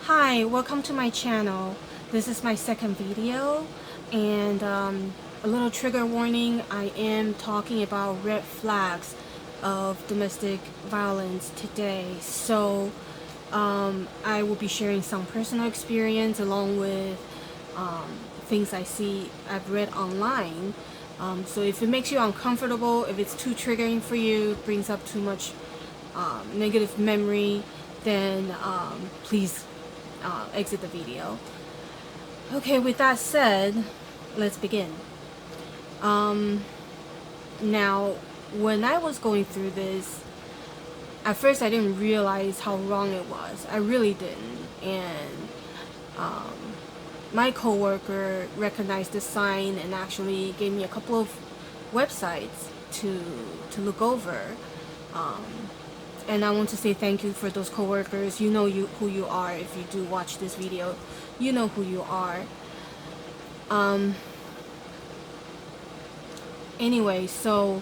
Hi, welcome to my channel. This is my second video, and a little trigger warning. I am talking about red flags of domestic violence today. So I will be sharing some personal experience along with things I've read online. So if it makes you uncomfortable, if it's too triggering for you, brings up too much negative memory, then please exit the video. Okay, with that said, let's begin. Now, when I was going through this, at first I didn't realize how wrong it was. I really didn't. And my coworker recognized the sign and actually gave me a couple of websites to look over. And I want to say thank you for those coworkers. You know who you are. If you do watch this video, you know who you are. Anyway, so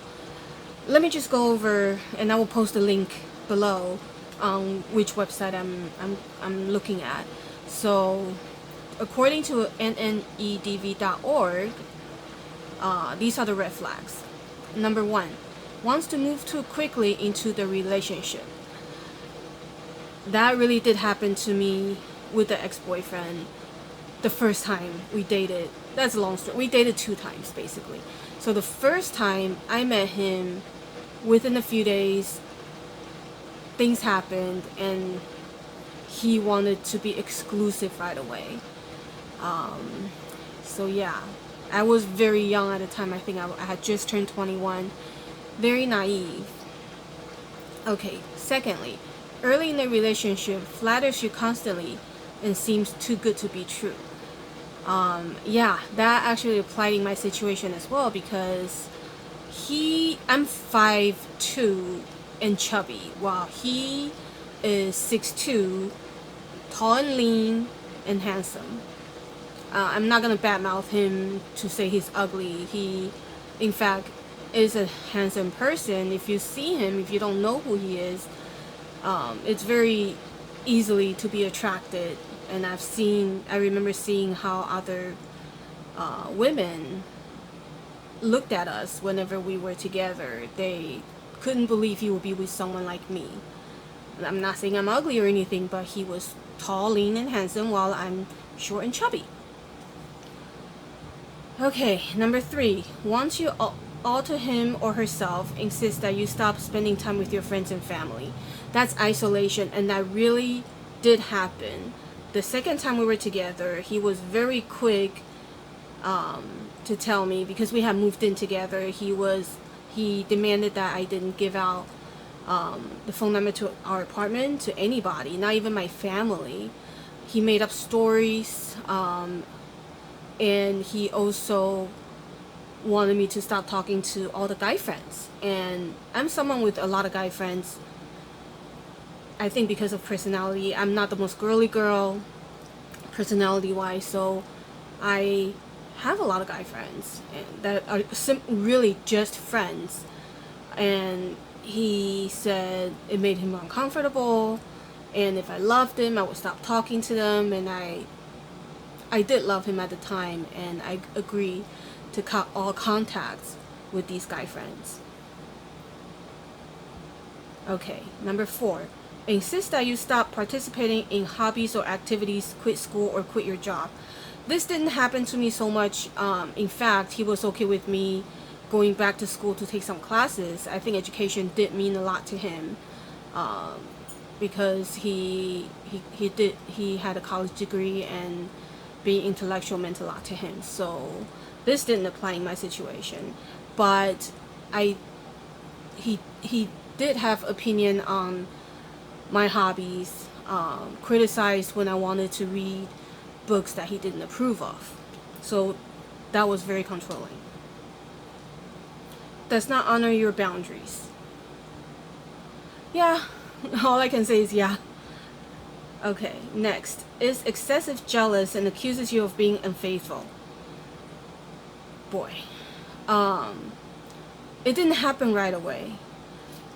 let me just go over, and I will post a link below on which website I'm looking at. So, according to nnedv.org, these are the red flags. Number 1, wants to move too quickly into the relationship. That really did happen to me with the ex-boyfriend the first time we dated. That's a long story. We dated 2 times basically. So the first time I met him, within a few days things happened and he wanted to be exclusive right away. So yeah, I was very young at the time. I think I had just turned 21. Very naive. Okay, secondly, early in the relationship, flatters you constantly and seems too good to be true. Yeah, that actually applied in my situation as well, because I'm 5'2" and chubby, while he is 6'2", tall and lean and handsome. I'm not gonna badmouth him to say he's ugly. He, in fact, is a handsome person. If you see him, if you don't know who he is, it's very easily to be attracted. And I remember seeing how other women looked at us whenever we were together. They couldn't believe he would be with someone like me. I'm not saying I'm ugly or anything, but he was tall, lean, and handsome, while I'm short and chubby. Okay, number 3, once you alter him or herself, insist that you stop spending time with your friends and family. That's isolation, and that really did happen. The second time we were together, he was very quick to tell me, because we had moved in together. He demanded that I didn't give out the phone number to our apartment to anybody, not even my family. He made up stories, and he also wanted me to stop talking to all the guy friends. And I'm someone with a lot of guy friends. I think because of personality, I'm not the most girly girl personality wise, so I have a lot of guy friends that are really just friends. And he said it made him uncomfortable, and if I loved him, I would stop talking to them. And I did love him at the time, and I agreed to cut all contacts with these guy friends. Okay, number 4, insist that you stop participating in hobbies or activities, quit school, or quit your job. This didn't happen to me so much. In fact, he was okay with me going back to school to take some classes. I think education did mean a lot to him, because he had a college degree, and being intellectual meant a lot to him. So this didn't apply in my situation, but he did have opinion on my hobbies, criticized when I wanted to read books that he didn't approve of. So that was very controlling. Does not honor your boundaries. Yeah, all I can say is yeah. Okay, next. Is excessive jealous and accuses you of being unfaithful. Boy. It didn't happen right away,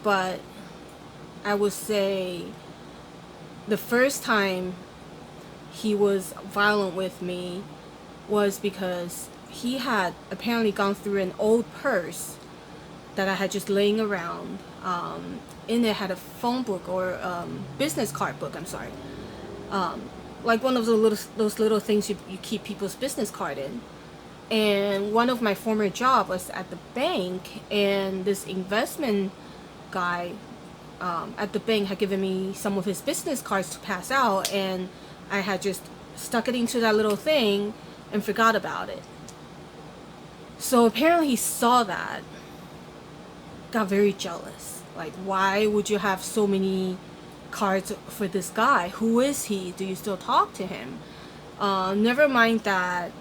but I would say the first time he was violent with me was because he had apparently gone through an old purse that I had just laying around. In it had a phone book or business card book. I'm sorry, like one of those little things you keep people's business card in. And one of my former job was at the bank, and this investment guy at the bank had given me some of his business cards to pass out, and I had just stuck it into that little thing and forgot about it. So apparently he saw that, got very jealous. Like, why would you have so many cards for this guy? Who is he? Do you still talk to him? Never mind that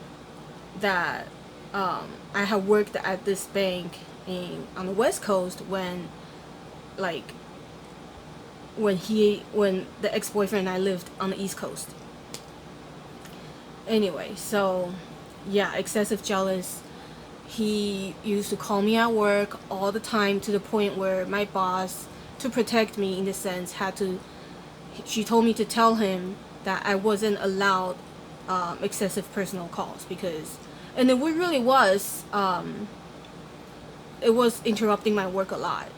I had worked at this bank on the West Coast when the ex-boyfriend and I lived on the East Coast. Anyway, so yeah, excessive jealous. He used to call me at work all the time, to the point where my boss, to protect me in the sense, she told me to tell him that I wasn't allowed excessive personal calls, because, and it really was, it was interrupting my work a lot.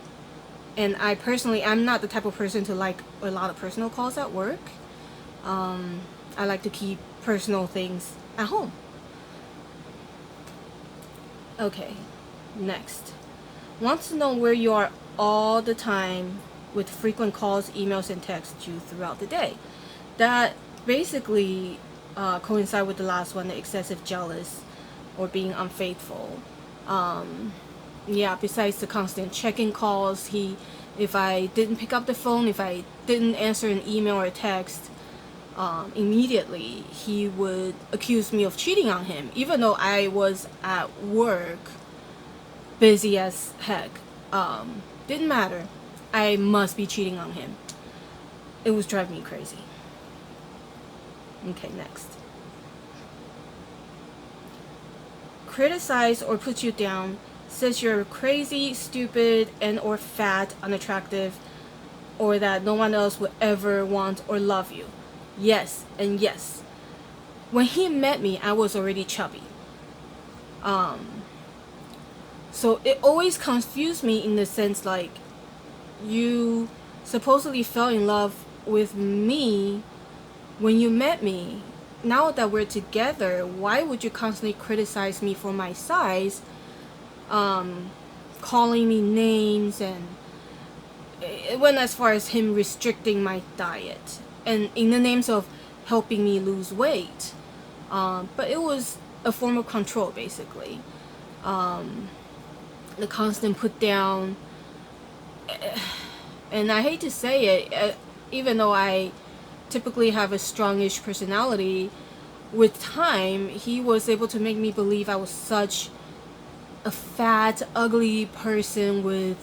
And I'm not the type of person to like a lot of personal calls at work. I like to keep personal things at home. Okay, next. Wants to know where you are all the time with frequent calls, emails, and texts you throughout the day. That basically coincide with the last one, the excessive jealous or being unfaithful. Yeah, besides the constant checking calls, if I didn't pick up the phone, if I didn't answer an email or a text, immediately he would accuse me of cheating on him, even though I was at work, busy as heck. Didn't matter. I must be cheating on him. It was driving me crazy. Okay, next. Criticize or put you down, says you're crazy, stupid, and or fat, unattractive, or that no one else would ever want or love you. Yes, and yes. When he met me, I was already chubby. So it always confused me in the sense, like, you supposedly fell in love with me when you met me. Now that we're together, why would you constantly criticize me for my size, calling me names, and it went as far as him restricting my diet, and in the names of helping me lose weight. But it was a form of control, basically. The constant put down, and I hate to say it, even though I typically have a strongish personality, with time he was able to make me believe I was such a fat, ugly person with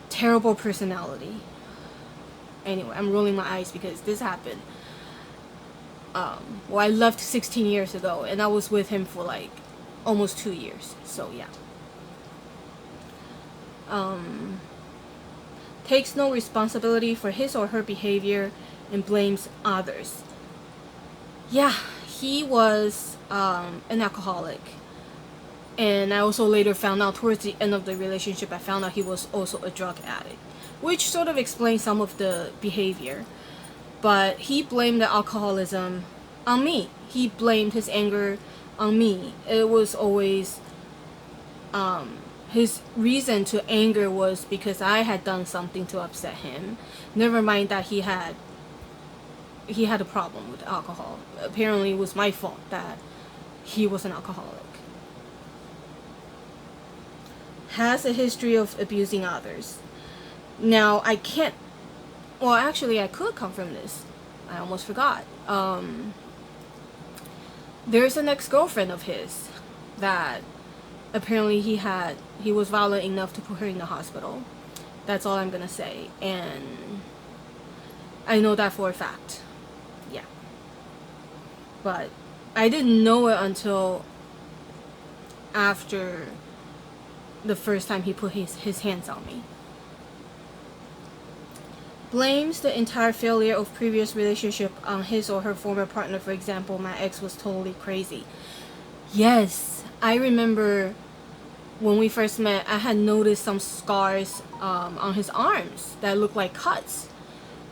terrible personality. Anyway, I'm rolling my eyes because this happened. Well, I left 16 years ago, and I was with him for like almost 2 years. So yeah. Takes no responsibility for his or her behavior and blames others. Yeah, he was an alcoholic. And I also later found out, towards the end of the relationship, I found out he was also a drug addict, which sort of explains some of the behavior. But he blamed the alcoholism on me. He blamed his anger on me. It was always his reason to anger was because I had done something to upset him. Never mind that he had a problem with alcohol. Apparently it was my fault that he was an alcoholic. Has a history of abusing others. Now, I can't... Well, actually, I could confirm this. I almost forgot. There's an ex-girlfriend of his that apparently he was violent enough to put her in the hospital. That's all I'm gonna say. And I know that for a fact. Yeah. But I didn't know it until after the first time he put his hands on me. blames the entire failure of previous relationship on his or her former partner. For example, my ex was totally crazy. Yes, I remember when we first met, I had noticed some scars on his arms that looked like cuts.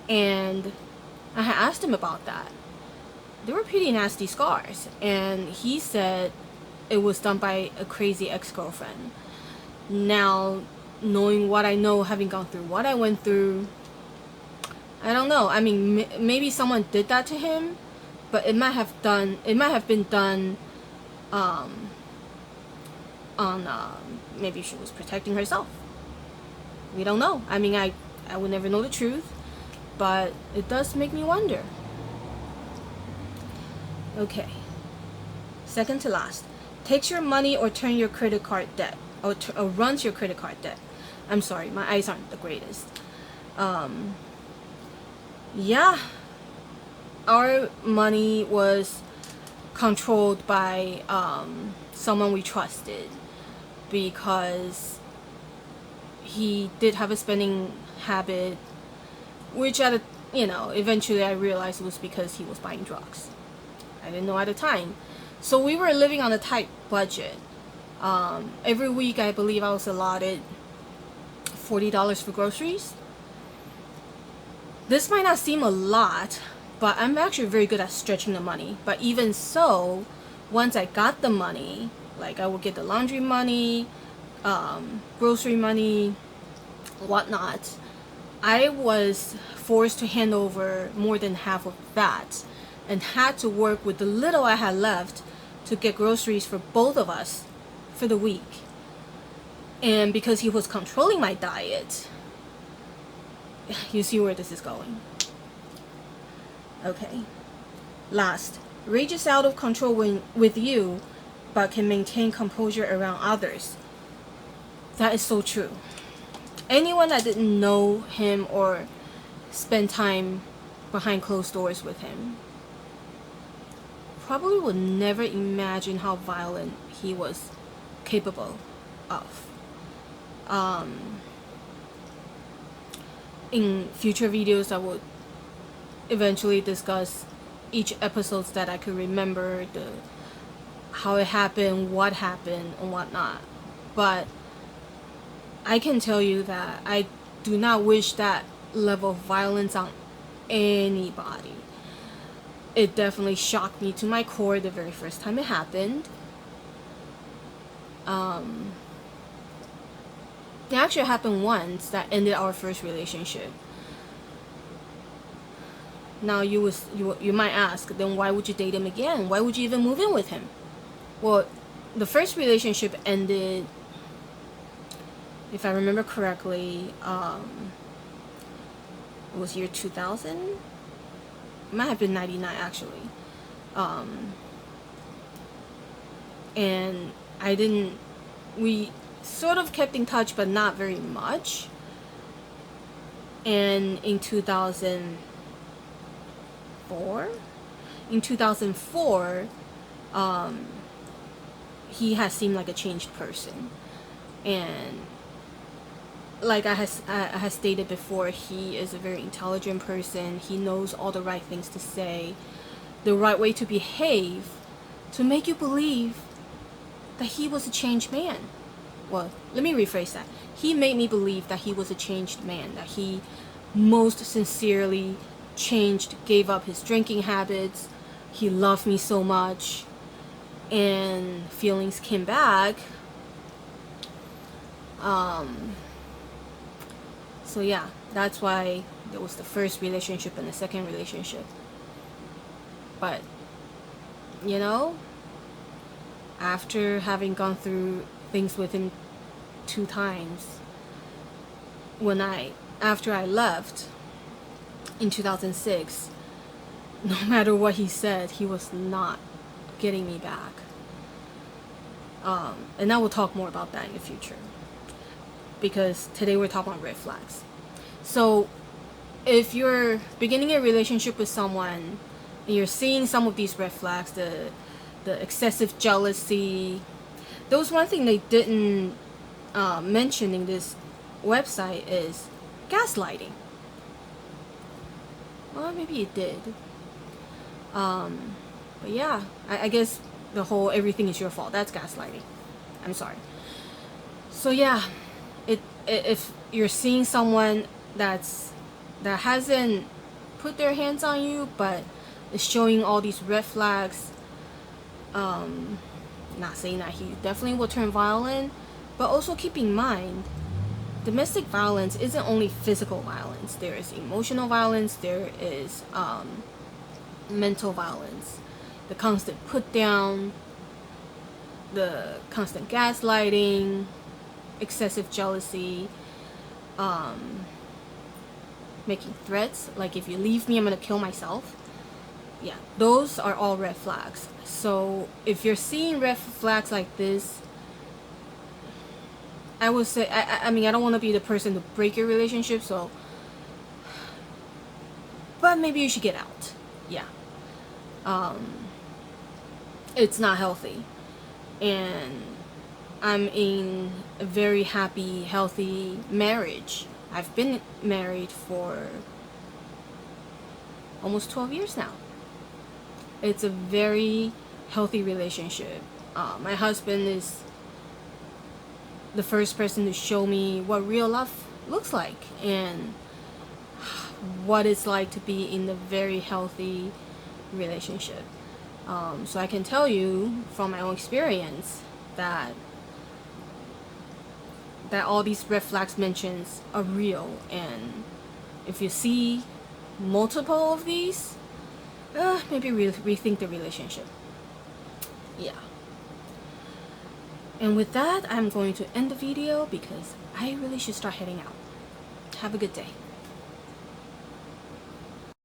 And I had asked him about that. They were pretty nasty scars. And he said it was done by a crazy ex-girlfriend. Now, knowing what I know, having gone through what I went through, I don't know. I mean, maybe someone did that to him, but it might have been done on maybe she was protecting herself. We don't know. I mean, I would never know the truth, but it does make me wonder. Okay. Second to last. Takes your money or turn your credit card debt, or runs your credit card debt. I'm sorry, my eyes aren't the greatest. Yeah, our money was controlled by someone we trusted, because he did have a spending habit, which eventually I realized it was because he was buying drugs. I didn't know at the time. So we were living on a tight budget. Every week I believe I was allotted $40 for groceries. This might not seem a lot, but I'm actually very good at stretching the money. But even so, once I got the money, like I would get the laundry money, grocery money, whatnot, I was forced to hand over more than half of that, and had to work with the little I had left to get groceries for both of us for the week. And because he was controlling my diet, you see where this is going. Okay. Last, rages out of control with you, but can maintain composure around others. That is so true. Anyone that didn't know him or spend time behind closed doors with him probably would never imagine how violent he was capable of. In future videos, I would eventually discuss each episodes that I could remember, how it happened, what happened, and whatnot. But I can tell you that I do not wish that level of violence on anybody. It definitely shocked me to my core the very first time it happened. It actually happened once that ended our first relationship. Now you might ask, then why would you date him again? Why would you even move in with him? Well, the first relationship ended, if I remember correctly, it was year 2000. It might have been 99 actually. And we sort of kept in touch, but not very much. And in 2004, he has seemed like a changed person. And like I had stated before, he is a very intelligent person. He knows all the right things to say, the right way to behave, to make you believe that he was a changed man. Well, let me rephrase that. He made me believe that he was a changed man, that he most sincerely changed, gave up his drinking habits. He loved me so much, and feelings came back. So yeah, that's why there was the first relationship and the second relationship. But, after having gone through things with him 2 times, after I left in 2006, no matter what he said, he was not getting me back. And I will talk more about that in the future, because today we're talking about red flags. So if you're beginning a relationship with someone and you're seeing some of these red flags, the excessive jealousy, there was one thing they didn't mention in this website is gaslighting. Well, maybe it did. But yeah, I guess the whole everything is your fault, that's gaslighting. I'm sorry. So yeah, if you're seeing someone that hasn't put their hands on you but is showing all these red flags, not saying that he definitely will turn violent, but also keep in mind, domestic violence isn't only physical violence. There is emotional violence, there is mental violence, the constant put down, the constant gaslighting, excessive jealousy, making threats like, if you leave me, I'm gonna kill myself. Yeah, those are all red flags. So if you're seeing red flags like this, I would say, I mean, I don't want to be the person to break your relationship, so, but maybe you should get out. Yeah. It's not healthy. And I'm in a very happy, healthy marriage. I've been married for almost 12 years now. It's a very healthy relationship. My husband is the first person to show me what real love looks like and what it's like to be in a very healthy relationship. So I can tell you from my own experience that all these red flags mentions are real, and if you see multiple of these, maybe rethink the relationship. Yeah. And with that, I'm going to end the video because I really should start heading out. Have a good day.